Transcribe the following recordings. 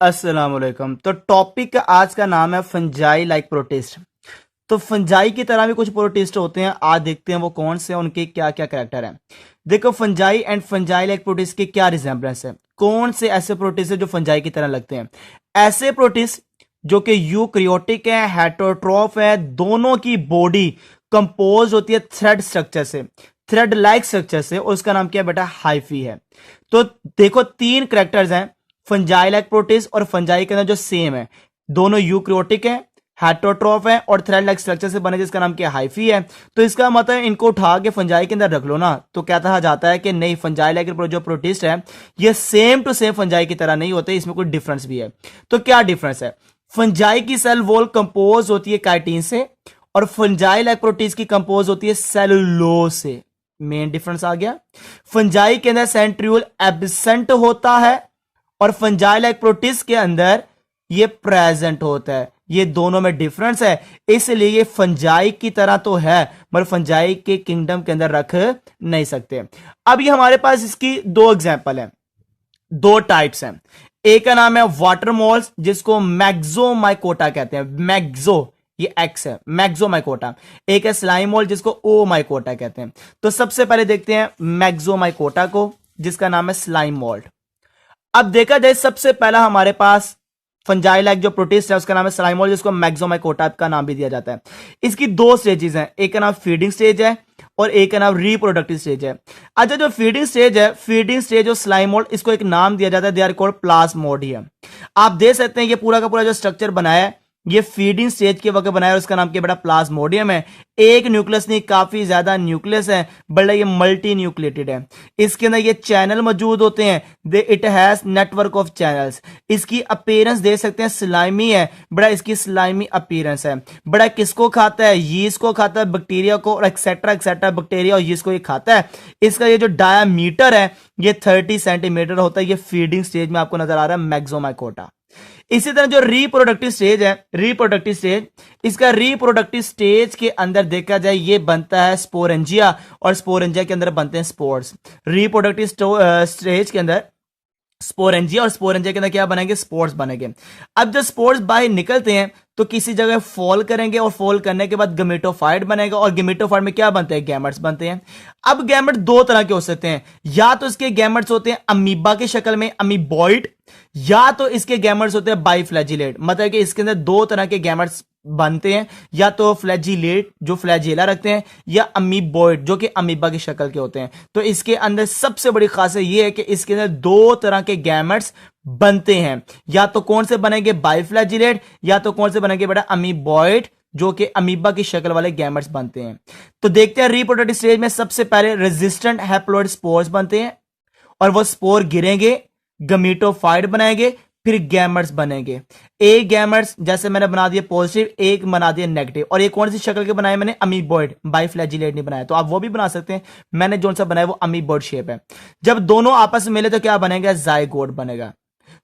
अस्सलाम वालेकुम। तो टॉपिक का आज का नाम है फंजाई लाइक प्रोटिस्ट। तो फंजाई की तरह भी कुछ प्रोटिस्ट होते हैं, आज देखते हैं वो कौन से हैं, उनके क्या क्या कैरेक्टर हैं। देखो fungi and fungi like protist के क्या रिजेम्बलेंस है, कौन से ऐसे प्रोटिस्ट है जो फंजाई की तरह लगते हैं। ऐसे प्रोटिस्ट जो कि यूक्रियोटिक है, हेटरोट्रॉफ है, दोनों की बॉडी कंपोज होती है थ्रेड स्ट्रक्चर से, थ्रेड लाइक स्ट्रक्चर से, और उसका नाम क्या है बेटा, हाइफी है। तो देखो तीन करेक्टर्स हैं फंजाई लाइक प्रोटिस्ट और फंजाई के अंदर जो सेम है, दोनों यूक्रियोटिक है, हेटरोट्रॉफ है और थ्रेड लाइक स्ट्रक्चर से बने, जिसका नाम क्या हाइफी है। तो इसका मतलब इनको उठा के फंजाई के अंदर रख लो ना, तो क्या कहा जाता है कि नहीं, फंजाई लाइक जो प्रोटिस्ट है ये सेम टू सेम फंजाई की तरह नहीं होते, इसमें कोई डिफरेंस भी है। तो क्या डिफरेंस है, फंजाई की सेल वॉल कंपोज होती है काइटिन से और फंजाई लाइक प्रोटिस्ट की कंपोज होती है सेलुलोज से। मेन डिफरेंस आ गया। फंजाई के अंदर सेंट्रियोल एब्सेंट होता है और फंजाई लाइक प्रोटिस्ट के अंदर ये प्रेजेंट होता है। ये दोनों में डिफरेंस है, इसलिए ये फंजाई की तरह तो है मगर फंजाई के किंगडम के अंदर रख नहीं सकते। अब ये हमारे पास इसकी दो एग्जांपल है, दो टाइप्स हैं। एक का नाम है वाटर मोल्स जिसको मैक्सोमाइकोटा कहते हैं, मैक्सो ये एक्स है, मैक्सोमाइकोटा। एक है स्लाइम मोल्ड जिसको ओ माइकोटा कहते हैं। तो सबसे पहले देखते हैं मैक्सोमाइकोटा को जिसका नाम है स्लाइम मोल्ड। अब देखा जाए सबसे पहला हमारे पास फंजाई लाइक जो प्रोटिस्ट है उसका नाम है स्लाइम मोल्ड जिसको मैक्सोमाइकोटा का नाम भी दिया जाता है। इसकी दो स्टेजेस हैं, एक का नाम फीडिंग स्टेज है और एक का नाम रिप्रोडक्टिव स्टेज है। अच्छा जो फीडिंग स्टेज है, फीडिंग स्टेज और स्लाइम मोल्ड, इसको एक नाम दिया जाता है, दे आर कॉल्ड प्लाज्मोडियम। आप देख सकते हैं ये पूरा का पूरा जो स्ट्रक्चर बनाया है ये फीडिंग स्टेज के वक्त बनाया, उसका नाम क्या बेटा, प्लाज्मोडियम है। एक न्यूक्लियस नहीं, काफी ज्यादा न्यूक्लियस है, बड़ा ये मल्टी न्यूक्लिएटेड है। इसके अंदर ये चैनल मौजूद होते हैं, they it has network of channels. इसकी अपीयरेंस देख सकते हैं स्लाइमी है, बड़ा इसकी स्लाइमी अपीयरेंस है। बड़ा किसको खाता है, यीस्ट को खाता है, बैक्टीरिया को, और एक्सेट्रा एक्सेट्रा, बैक्टीरिया और यीस्ट को ये खाता है। इसका ये जो डायामीटर है ये 30 सेंटीमीटर होता है। ये फीडिंग स्टेज में आपको नजर आ रहा है मैक्सोमाइकोटा। इसी तरह जो रिप्रोडक्टिव स्टेज है, रिप्रोडक्टिव स्टेज, इसका रिप्रोडक्टिव स्टेज के अंदर देखा जाए ये बनता है स्पोरेंजिया और स्पोरेंजिया के अंदर बनते हैं स्पोर्स। रिप्रोडक्टिव स्टेज के अंदर स्पोरेंजिया और स्पोरेंजिया के अंदर क्या बनेंगे, स्पोर्स बनेंगे। अब जब स्पोर्स बाहर निकलते हैं तो किसी जगह फॉल करेंगे और फॉल करने के बाद गमेटोफाइट बनेगा और गमेटोफाइट में क्या बनते हैं, गैमेट्स बनते हैं। अब गैमेट दो तरह के हो सकते हैं, या तो इसके गैमेट्स होते हैं अमीबा की शक्ल में, अमीबॉइड, या तो इसके गैमेट्स होते हैं बाइफ्लैजिलेट। मतलब कि इसके अंदर दो तरह के गैमेट्स बनते हैं, या तो फ्लैजिलेट जो फ्लैजिला रखते हैं, या अमीबॉइड जो कि अमीबा की शक्ल के होते हैं। तो इसके अंदर सबसे बड़ी खासियत यह है कि इसके अंदर दो तरह के गैमेट्स बनते हैं, या तो कौन से बनेंगे, बाइफ्लैजिलेट, या तो कौन से बनेंगे बेटा, अमीबॉइड जो कि अमीबा की शक्ल वाले गैमेट्स बनते हैं। तो देखते हैं रिप्रोडक्टिव स्टेज में सबसे पहले रेजिस्टेंट हैप्लॉइड स्पोर्स बनते हैं और वो स्पोर गिरेंगे, गमीटोफाइट बनाएंगे, फिर गैमेट्स बनेंगे। एक गैमेट्स जैसे मैंने बना दिया पॉजिटिव, एक बना दिया नेगेटिव। और ये कौन सी शक्ल के बनाए मैंने, अमीबॉइड, बाइफ्लैजिलेट नहीं बनाया। तो आप वो भी बना सकते हैं, मैंने जो सा बनाया वो अमीबॉइड शेप है। जब दोनों आपस में मिले तो क्या बनेगा, जाइगोट बनेगा।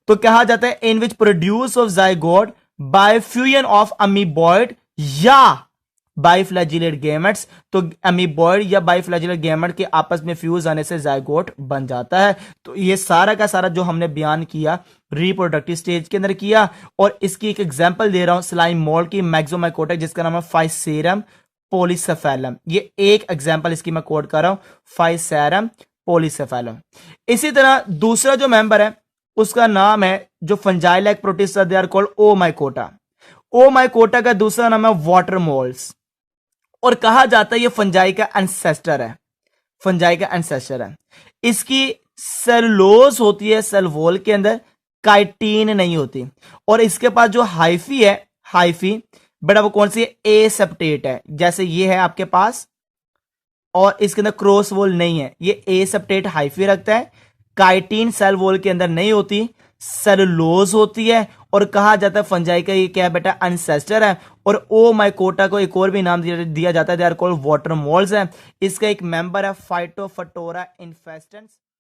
तो कहा जाता है in which produce of zygote by fusion of amoeboid या बाइफ्लैजिलेट गैमेट्स। तो अमीबॉइड या बाइफ्लैजिलेट गैमेट के आपस में फ्यूज आने से जाइगोट बन जाता है। तो ये सारा का सारा जो हमने बयान किया रिप्रोडक्टिव स्टेज के अंदर किया, और इसकी एक एग्जांपल दे रहा हूं स्लाइम मोल्ड की, मैक्सोमाइकोटा, जिसका नाम है फाइसेरम पॉलीसेफेलम। ये एक एग्जांपल इसकी मैं कोड कर रहा हूं, फाइसेरम पॉलीसेफेलम। इसी तरह दूसरा जो मेंबर है उसका नाम है जो fungi like protist, they are called oomycota. Oomycota का दूसरा नाम है वाटर मोल्स, और कहा जाता है ये फंजाई का एंसेस्टर है, फंजाई का एंसेस्टर है। इसकी सेलुलोज होती है सेल वॉल के अंदर, काइटिन नहीं होती। और इसके पास जो हाइफी है, हाइफी बेटा वो कौन सी है, ए सेप्टेट है, जैसे ये है आपके पास, और इसके अंदर क्रॉस वॉल नहीं है, ये ए सेप्टेट हाइफी रखता है। काइटिन सेल वॉल के अंदर नहीं होती, सेलुलोज होती है, और कहा जाता है फंजाई का ये क्या है बेटा, एंसेस्टर है। और ओ माइकोटा को एक और भी नाम दिया जाता है, they are called water molds है। इसका एक मेंबर है फाइटोफटोरा इन्फेस्टेंस।